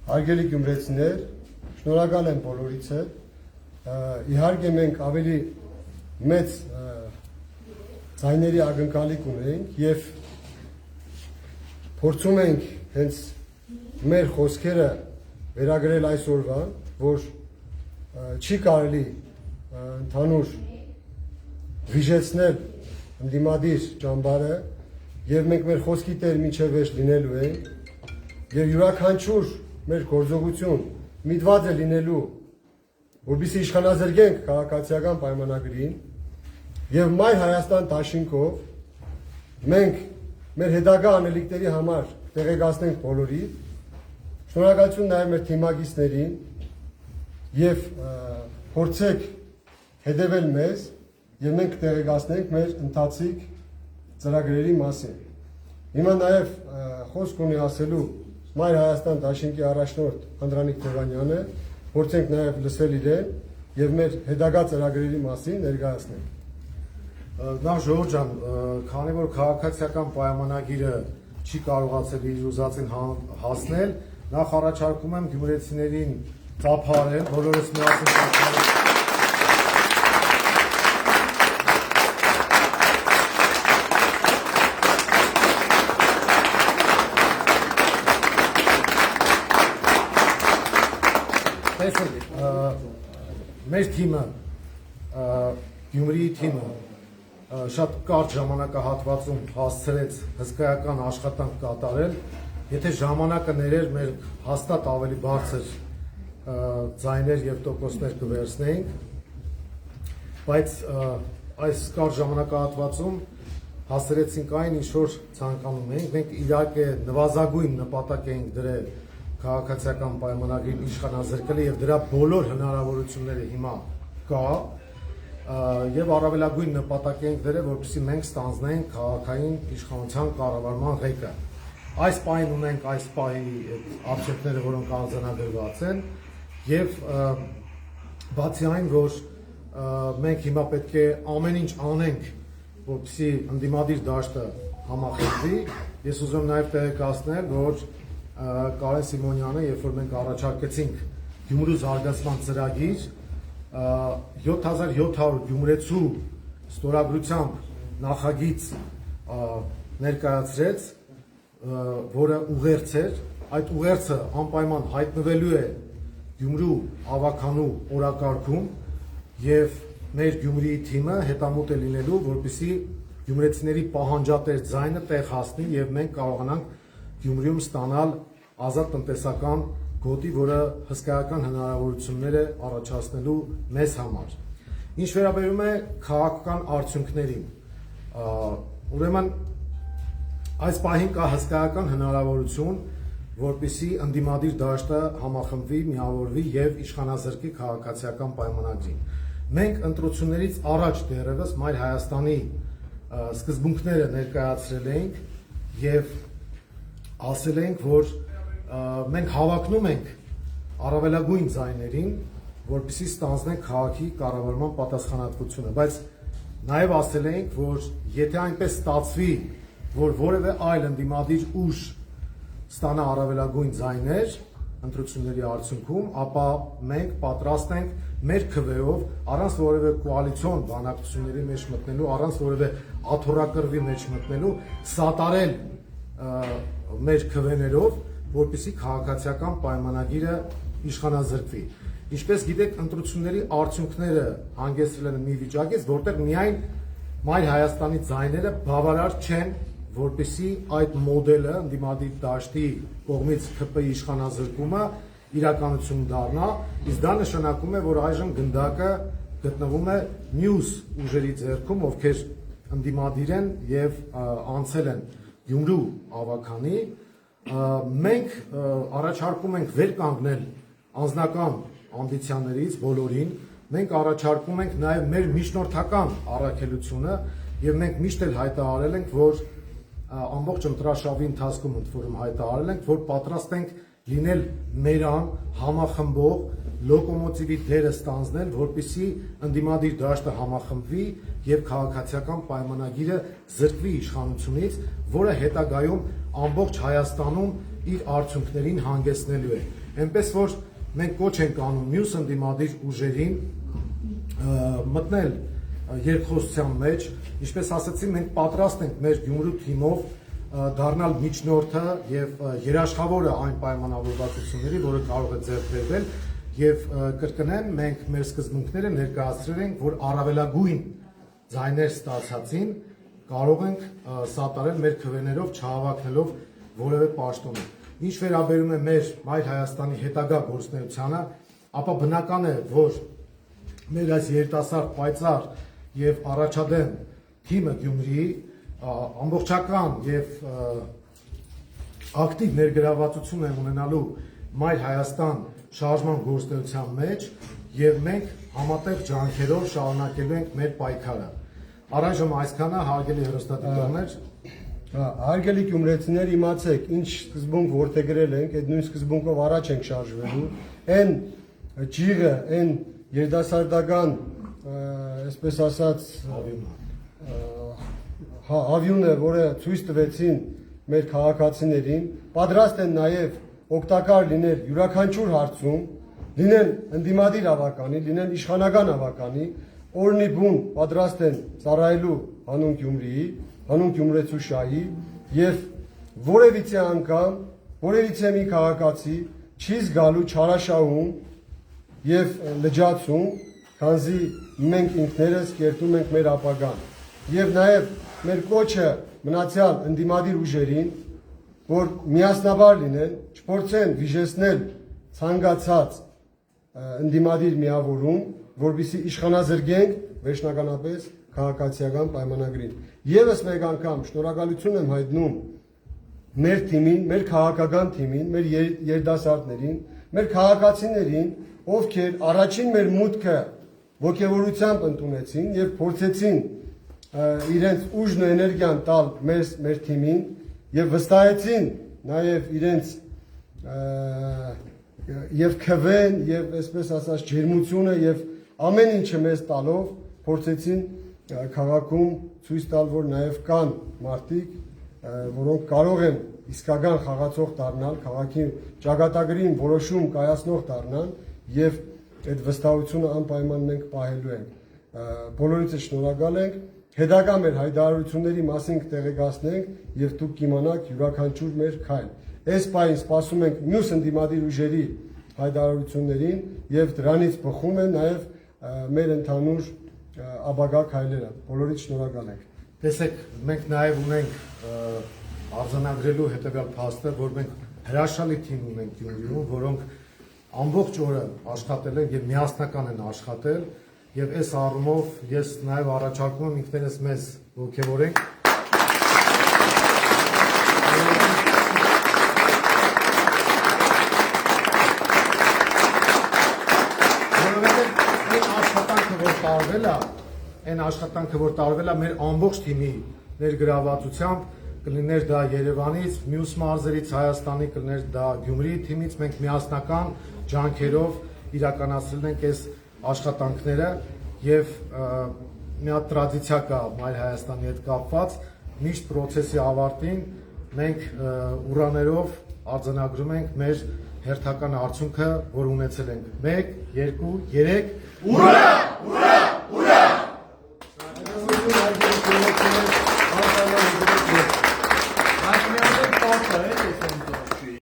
Հարգելի գյումրեցիներ, շնորհակալ եմ բոլորիցը։ Իհարկե մենք ավելի մեծ ձայների ակնկալիք ունենք եւ փորձում ենք հենց մեր խոսքերը վերագրել այսօրվան, որ չի կարելի ընդհանուր վիժեցնել ընդդիմադիր ճամբարը եւ մենք մեր խոսքի տեր մինչեւ վերջ լինելու ենք եւ յուրաքանչյուր մեր գործողություն միտված է լինելու, որպեսզի իշխանազրկենք քաղաքացիական պայմանագրին եւ Մայր Հայաստան դաշինքով մենք մեր հետագա անելիքների համար տեղեկացնենք բոլորին, շնորհակալություն նաեւ մեր թիմակիցներին եւ փորձեք հետևել մեզ եւ մենք կտեղեկացնենք մեր ընթացիկ ծրագրերի մասին։ Հիմա նաեւ խոսք ունի ասելու Մայր Հայաստան դաշինքի առաջնորդ Անդրանիկ Թևանյանը, փորձենք նաև լսել իրեն եւ մեր հետագա ծրագրերի մասին ներկայացնենք։ Նախ Ժողովուրդ ջան, քանի որ քաղաքացիական պայմանագիրը չի կարողացել իր ուզածին հասնել, նախ առաջարկում եմ գյումրեցիներին ծափարել, բոլորս միասին ծափարել։ Մեր թիմը, Գյումրիի թիմը շատ կարճ ժամանակահատվածում հասցրեց հսկայական աշխատանք կատարել, եթե ժամանակը ներեր մեր հաստատ ավելի բարձր ձայներ եւ տոկոսներ կվերցնեինք, բայց այս կարճ ժամանակահատվածում հասցրեցինք այն, ինչ որ ցանկանում էինք, մենք իհարկե նվազագույն նպատակ էինք դրել քաղաքացիական պայմանագրին իշխանազրկել եւ դրա բոլոր հնարավորությունները հիմա կա եւ առավելագույն նպատակ ենք դրել, որպեսզի մենք ստանձնենք քաղաքային իշխանության կառավարման ղեկը։ Այս պահին ունենք այս պահի արձագանքները, որոնք արձանագրված են եւ բացի այն, որ մենք հիմա պետք է ամեն ինչ անենք, որպեսզի ընդդիմադիր դաշտը համախմբվի, ես ուզում եմ նաեւ տեղեկացնել, որ Կարեն Սիմոնյանը, երբ որ մենք առաջարկեցինք Գյումրու զարգացման ծրագիր, 7700 գյումրեցու ստորագրությամբ նախագիծ ներկայացրեց, որը ուղերձ էր, այդ ուղերձը անպայման հայտնվելու է Գյումրու ավականու օրակարգում եւ մեր Գյումրիի թիմը հետամուտ է լինելու, որպեսզի գյումրեցիների պահանջատեր ձայնը տեղ հասնի եւ մենք կարողանանք Գյումրիում ստանալ ազատ տնտեսական գոտի, որը հսկայական հնարավորություններ է առաջացնելու մեզ համար։ Ինչ վերաբերում է քաղաքական արդյունքներին, ուրեմն այս պահին կա հսկայական հնարավորություն, որպեսզի ընդդիմադիր դաշտը համախմբվի, միավորվի եւ իշխանազրկի քաղաքացիական պայմանագրին։ Մենք ընտրություններից առաջ դեռևս Մայր Հայաստանի սկզբունքները ներկայացրել ենք եւ ասել ենք, որ մենք հավակնում ենք առավելագույն ձայներին, որպեսզի ստանձնենք քաղաքի կառավարման պատասխանատվությունը, բայց նաև ասել ենք, որ եթե այնպես ստացվի, որ որևէ այլ ընդդիմադիր ուժ ստանա առավելագույն ձայներ ընտրությունների արդյունքում, ապա մենք պատրաստ ենք մեր քվեով, առանց որևէ կոալիցիոն բանակցությունների մեջ մտնելու, առանց որևէ աթոռակռվի մեջ մտնելու, սատարել մեր քվեներով, որպեսզի քաղաքացիական պայմանագիրը իշխանազրկվի։ Ինչպես գիտեք, ընտրությունների արդյունքները հանգեցրել են մի վիճակից, որտեղ միայն Մայր Հայաստանի ձայները բավարար չեն, որպեսզի այդ մոդելը ընդդիմադիր դաշտի կողմից ԿՊ-ի իշխանազրկումը իրականություն դառնա, իսկ դա նշանակում է, որ այժմ գնդակը գտնվում է մյուս ուժերի ձեռքում, ովքեր ընդդիմադիր են եւ անցել են Գյումրու ավականի, մենք առաջարկում ենք վեր կանգնել անձնական ամբիցիաներից բոլորին, մենք առաջարկում ենք նաև մեր միջնորդական առաքելությունը եւ մենք միշտ էլ հայտարարել ենք, որ ամբողջ ընտրաշավի ընթացքում ընդ որում հայտարարել ենք, որ պատրաստ ենք լինել մերան համախմբող լոկոմոտիվի դերը ստանձնել, որպեսզի ընդդիմադիր դաշտը համախմբվի եւ քաղաքացիական պայմանագիրը զրկվի իշխանությունից, որը հետագայում ամբողջ Հայաստանում իր արդյունքներին հանգեցնելու է։ Այնպես որ մենք կոչ ենք անում մյուս ընդդիմադիր ուժերին մտնել երկխոսության մեջ, ինչպես ասացի, մենք պատրաստ ենք մեր Գյումրու թիմով դառնալ միջնորդը եւ երաշխավորը այն պայմանավորվածությունների, որը կարող է ձեռք բերվել եւ կրկնեմ, մենք մեր սկզբունքները ներկայացրել ենք, որ առավելագույն ձայներ ստացածին կարող ենք սատարել մեր քվեներով, չհավաքնելով որևէ պաշտոնի։ Ինչ վերաբերում է մեր Մայր Հայաստանի հետագա գործունեությանը, ապա բնական է, որ մեր այս երիտասարդ պայծառ եւ առաջադեմ թիմը Գյումրիի ամբողջական եւ ակտիվ ներգրավվածություն է ունենալու Մայր Հայաստան շարժման գործունեության մեջ եւ մենք համատեղ ջանքերով շարունակելու ենք մեր պայքարը։ Առայժմ այսքանը, հարգելի հեռուստադիտողներ, Հարգելի գյումրեցիներ, իմացեք, ինչ սկզբունք որդեգրել ենք, այդ նույն սկզբունքով առաջ ենք շարժվելու, այն ջիղը, այն երիտասարդական, այսպես ասած, հավյունը, որը ցույց տվեցին մեր քաղաքացիներին, պատրաստ են նաև օգտակար լինել յուրաքանչյուր հարցում, լինեն ընդդիմադիր ավականի, լինեն իշխանական ավականի, օրնի բուն պատրաստ են ծառայելու հանուն Գյումրիի, հանուն գյումրեցու շահի եւ որևիցե անգամ որևիցե մի քաղաքացի չի զգալու չարաշահում եւ լճացում, քանզի մենք ինքներս կերտում ենք մեր ապագան եւ նաեւ մեր կոչը մնացյալ ընդդիմադիր ուժերին, որ միասնաբար լինեն, չփորձեն վիժեցնել ցանկացած ընդդիմադիր միավորում, որբիսի իշխանազրկենք վերջնականապես քաղաքացիական պայմանագրին։ Եվս մեկ անգամ շնորհակալություն եմ հայտնում մեր թիմին, մեր քաղաքական թիմին, մեր երիտասարդներին, մեր քաղաքացիներին, ովքեր առաջին մեր մուտքը ոգևորությամբ ընդունեցին եւ փորձեցին իրենց ուժն ու էներգիան տալ մեր թիմին եւ վստահեցին նաեւ իրենց եւ քվեն եւ այսպես ասած ջերմությունը եւ ամեն ինչը մեզ տալով փորձեցին քաղաքում ցույց տալ, որ նաև կան մարդիկ, որոնք կարող են իսկական խաղացող դառնալ, քաղաքի ճակատագրին որոշում կայացնող դառնալ եւ այդ վստահությունը անպայման մենք պահելու ենք։ Բոլորիցս շնորհակալ ենք, հետագա մեր հայտարարությունների մասին կտեղեկացնենք եւ դուք կիմանաք յուրաքանչյուր մեր քայլ։ Այս պահին սպասում ենք մյուս ընդդիմադիր ուժերի հայտարարություններին եւ դրանից բխում են նաեւ մեր ընդհանուր ապագա քայլերը։ Բոլորիդ շնորհակալ ենք։ Տեսեք, մենք նաև ունենք արձանագրելու հետևյալ փաստը, որ մենք հրաշալի թիմ ունենք Գյումրիում, որոնք ամբողջ օրը աշխատել են եւ միասնական են աշխատել, եւ այս առումով ես նաև առաջարկում եմ ինքներս մեզ ողջևորենք։ Այն աշխատանքը, որ տարվել է մեր ամբողջ թիմի ներգրավվածությամբ, կլիներ դա Երևանից, մյուս մարզերից, Հայաստանի, կլիներ դա Գյումրիի թիմից, մենք միասնական ջանքերով իրականացրել ենք այս աշխատանքները եւ մի հատ տրադիցիա կա Մայր Հայաստանի հետ կապված, միշտ process-ի ավարտին մենք ուրաներով արձանագրում ենք մեր հերթական արդյունքը, որ ունեցել ենք 1, 2, 3 ուրա!